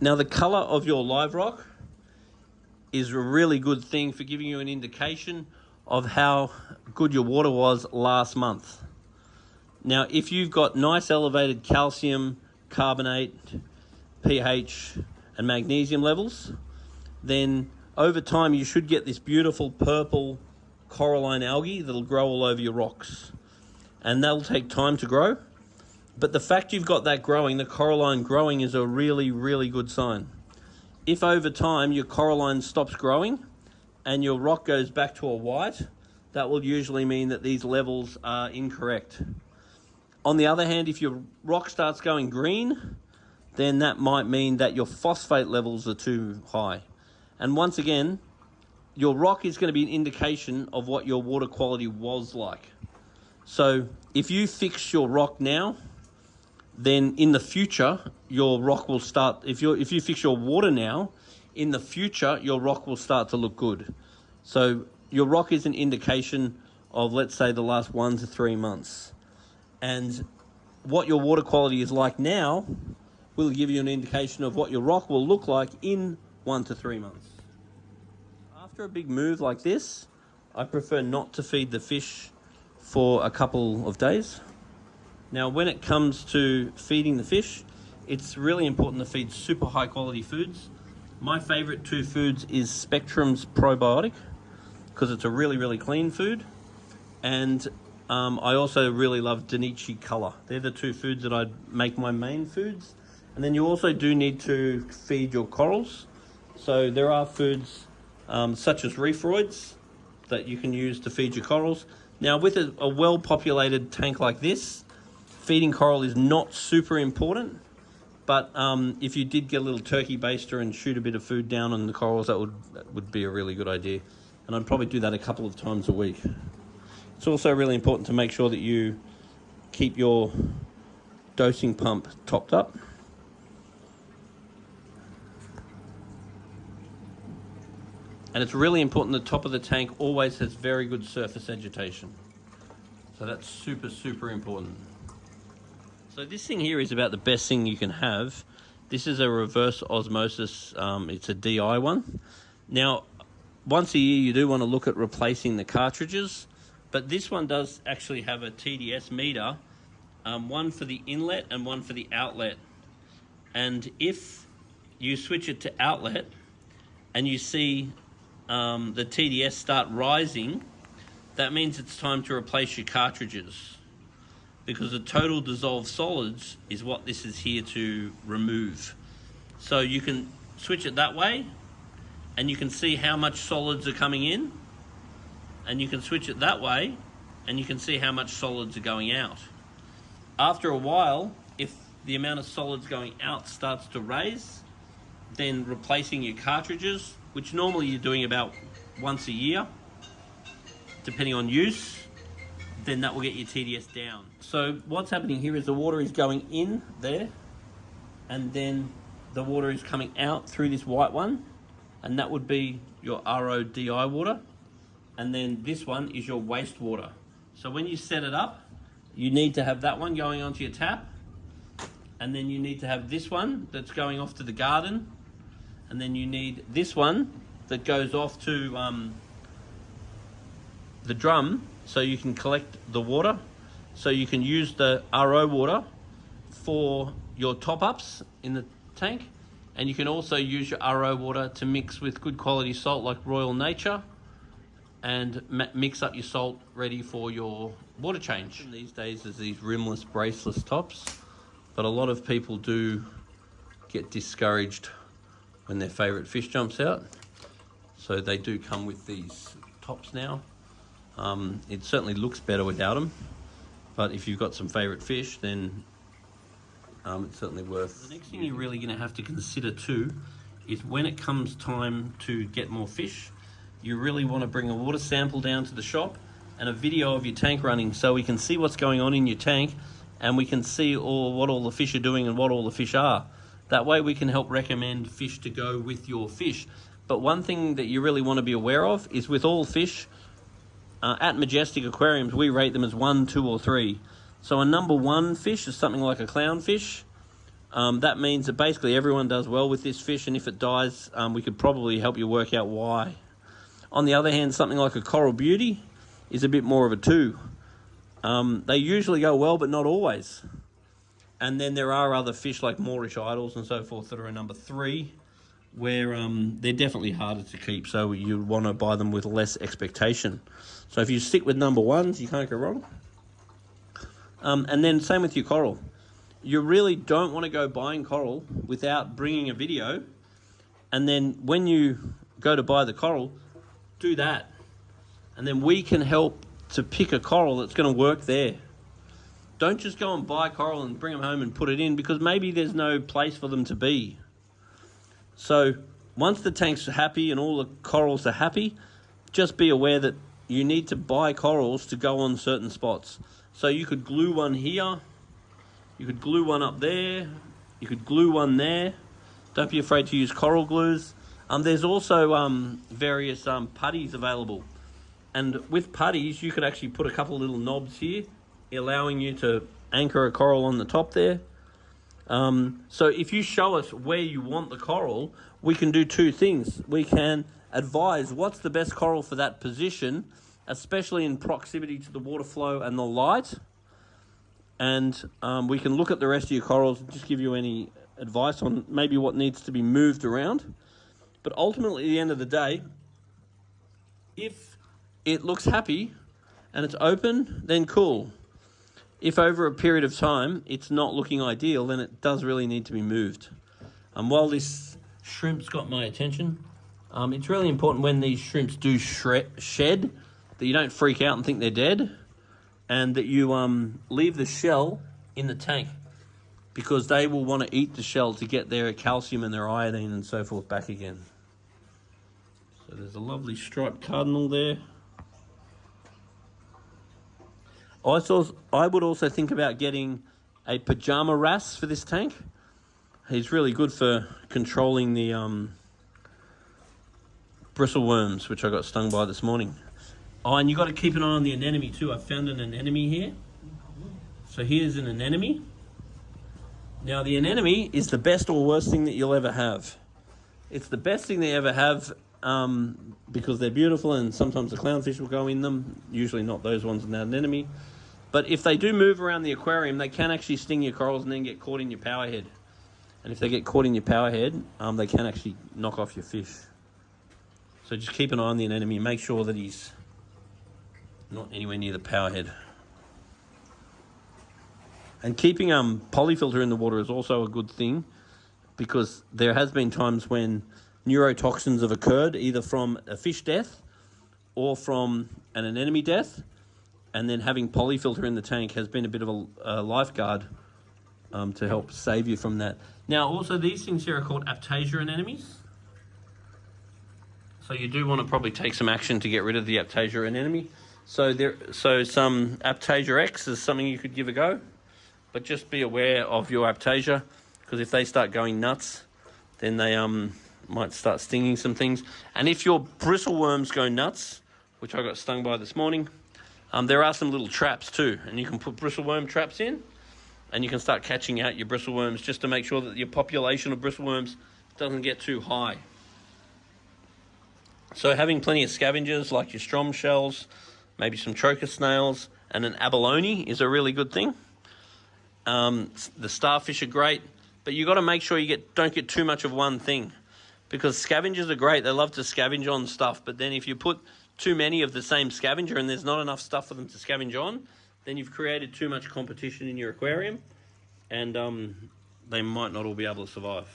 Now the color of your live rock is a really good thing for giving you an indication of how good your water was last month. Now, if you've got nice elevated calcium, carbonate, pH, and magnesium levels, then over time you should get this beautiful purple coralline algae that'll grow all over your rocks. And that'll take time to grow. But the fact you've got that growing, the coralline growing, is a really, really good sign. If over time your coralline stops growing and your rock goes back to a white, that will usually mean that these levels are incorrect. On the other hand, if your rock starts going green, then that might mean that your phosphate levels are too high. And once again, your rock is going to be an indication of what your water quality was like. So if you fix your rock now, then in the future, your rock will start, if you fix your water now, in the future, your rock will start to look good. So your rock is an indication of, let's say, the last 1 to 3 months. And what your water quality is like now will give you an indication of what your rock will look like in 1 to 3 months. After a big move like this, I prefer not to feed the fish for a couple of days. Now, when it comes to feeding the fish, it's really important to feed super high quality foods. My favorite 2 foods is Spectrum's probiotic, because it's a really, really clean food. And I also really love Danichi Color. They're the 2 foods that I'd make my main foods. And then you also do need to feed your corals. So there are foods such as Reef that you can use to feed your corals. Now, with a well-populated tank like this, feeding coral is not super important, but if you did get a little turkey baster and shoot a bit of food down on the corals, that would be a really good idea. And I'd probably do that a couple of times a week. It's also really important to make sure that you keep your dosing pump topped up. And it's really important the top of the tank always has very good surface agitation. So that's super, super important. So this thing here is about the best thing you can have. This is a reverse osmosis, it's a DI one. Now, once a year you do want to look at replacing the cartridges, but this one does actually have a TDS meter, one for the inlet and one for the outlet. And if you switch it to outlet and you see the TDS start rising, that means it's time to replace your cartridges, because the total dissolved solids is what this is here to remove. So you can switch it that way and you can see how much solids are coming in, and you can switch it that way and you can see how much solids are going out. After a while, if the amount of solids going out starts to raise, then replacing your cartridges, which normally you're doing about once a year, depending on use, then that will get your TDS down. So what's happening here is the water is going in there, and then the water is coming out through this white one, and that would be your RO-DI water, and then this one is your wastewater. So when you set it up, you need to have that one going onto your tap, and then you need to have this one that's going off to the garden, and then you need this one that goes off to the drum, so you can collect the water, so you can use the RO water for your top-ups in the tank, and you can also use your RO water to mix with good quality salt like Royal Nature, and mix up your salt ready for your water change. These days there's these rimless, braceless tops, but a lot of people do get discouraged when their favourite fish jumps out, so they do come with these tops now. It certainly looks better without them, but if you've got some favourite fish, then it's certainly worth. The next thing you're really going to have to consider too is when it comes time to get more fish, you really want to bring a water sample down to the shop and a video of your tank running, so we can see what's going on in your tank and we can see what all the fish are doing and what all the fish are. That way we can help recommend fish to go with your fish. But one thing that you really want to be aware of is with all fish, at Majestic Aquariums, we rate them as 1, 2, or 3. So a number 1 fish is something like a clownfish. That means that basically everyone does well with this fish, and if it dies, we could probably help you work out why. On the other hand, something like a coral beauty is a bit more of a 2. They usually go well, but not always. And then there are other fish like Moorish idols and so forth that are a number 3, where they're definitely harder to keep, so you want to buy them with less expectation. So if you stick with number 1s, you can't go wrong. And then same with your coral. You really don't want to go buying coral without bringing a video, and then when you go to buy the coral, do that. And then we can help to pick a coral that's going to work there. Don't just go and buy coral and bring them home and put it in, because maybe there's no place for them to be. So once the tank's happy and all the corals are happy, just be aware that you need to buy corals to go on certain spots. So you could glue one here, you could glue one up there, you could glue one there. Don't be afraid to use coral glues. There's also various putties available. And with putties, you could actually put a couple of little knobs here, allowing you to anchor a coral on the top there. So if you show us where you want the coral, we can do 2 things. We can advise what's the best coral for that position, especially in proximity to the water flow and the light. And we can look at the rest of your corals and just give you any advice on maybe what needs to be moved around. But ultimately, at the end of the day, if it looks happy and it's open, then cool. If over a period of time it's not looking ideal, then it does really need to be moved. While this shrimp's got my attention, it's really important when these shrimps do shed that you don't freak out and think they're dead, and that you leave the shell in the tank, because they will want to eat the shell to get their calcium and their iodine and so forth back again. So there's a lovely striped cardinal there. I would also think about getting a pajama wrasse for this tank. He's really good for controlling the bristleworms, which I got stung by this morning. Oh, and you got to keep an eye on the anemone too. I found an anemone here. So here's an anemone. Now the anemone is the best or worst thing that you'll ever have. It's the best thing they ever have because they're beautiful, and sometimes the clownfish will go in them. Usually not those ones in that anemone. But if they do move around the aquarium, they can actually sting your corals and then get caught in your power head. And if they get caught in your power head, they can actually knock off your fish. So just keep an eye on the anemone. Make sure that he's not anywhere near the power head. And keeping polyfilter in the water is also a good thing, because there has been times when neurotoxins have occurred, either from a fish death or from an anemone death, and then having polyfilter in the tank has been a bit of a lifeguard to help save you from that. Now, also these things here are called Aiptasia anemones. So you do want to probably take some action to get rid of the Aiptasia anemone. So some Aiptasia X is something you could give a go, but just be aware of your Aiptasia, because if they start going nuts, then they might start stinging some things. And if your bristleworms go nuts, which I got stung by this morning, there are some little traps too, and you can put bristleworm traps in, and you can start catching out your bristleworms just to make sure that your population of bristleworms doesn't get too high. So having plenty of scavengers like your strom shells, maybe some trochus snails, and an abalone is a really good thing. The starfish are great, but you got to make sure you don't get too much of one thing, because scavengers are great. They love to scavenge on stuff, but then if you put too many of the same scavenger and there's not enough stuff for them to scavenge on, then you've created too much competition in your aquarium, and they might not all be able to survive.